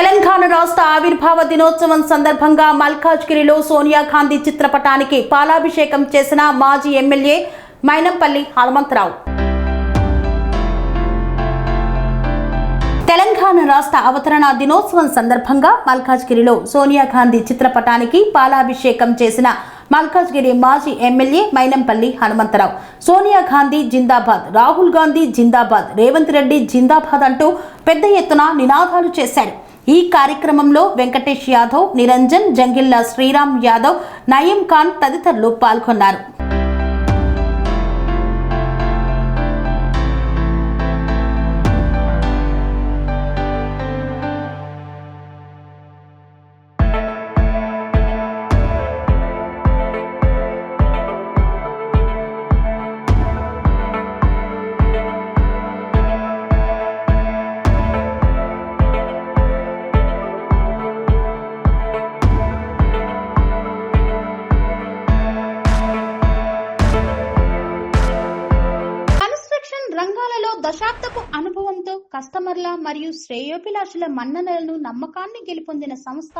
తెలంగాణ రాష్ట్ర ఆవిర్భావ దినోత్సవం సందర్భంగా మల్కాజ్గిరిలో సోనియా గాంధీ చిత్రపటానికి పాలాభిషేకం చేసిన మాజీ ఎమ్మెల్యే మైనంపల్లి హనుమంతరావు. తెలంగాణ రాష్ట్ర అవతరణ దినోత్సవం సందర్భంగా మల్కాజ్గిరిలో సోనియా గాంధీ చిత్రపటానికి పాలాభిషేకం చేసిన మల్కాజ్గిరి మాజీ ఎమ్మెల్యే మైనంపల్లి హనుమంతరావు. సోనియా గాంధీ జిందాబాద్, రాహుల్ గాంధీ జిందాబాద్, రేవంత్ రెడ్డి జిందాబాద్ అంటూ పెద్ద ఎత్తున నినాదాలు చేశారు. ఈ కార్యక్రమంలో వెంకటేష్ యాదవ్, నిరంజన్, జంగిల్లా శ్రీరామ్ యాదవ్, నయీం ఖాన్ తదితరులు పాల్గొన్నారు. రంగాలలో దశాబ్దపు అనుభవంతో కస్టమర్ల మరియు శ్రేయోభిలాషుల మన్ననలను నమ్మకాన్ని గెలుపొందిన సంస్థ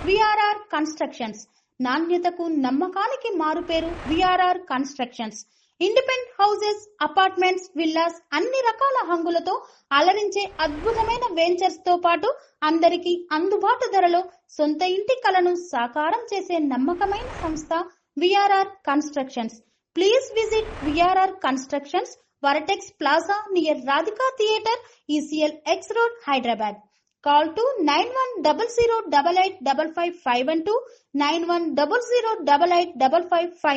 విఆర్ఆర్ కన్స్ట్రక్షన్స్. నాణ్యతకు నమ్మకానికి మారుపేరు VRR constructions. Independent houses, apartments, villas అన్ని రకాల హంగులతో అలరించే అద్భుతమైన వెంచర్స్ తో పాటు అందరికీ అందుబాటు ధరలో సొంత ఇంటి కలను సాకారం చేసే నమ్మకమైన సంస్థ VRR constructions. Please visit VRR constructions, Varatex Plaza near Radhika Theatre, ECL X Road, Hyderabad. Call to 9100885552, 9100885559.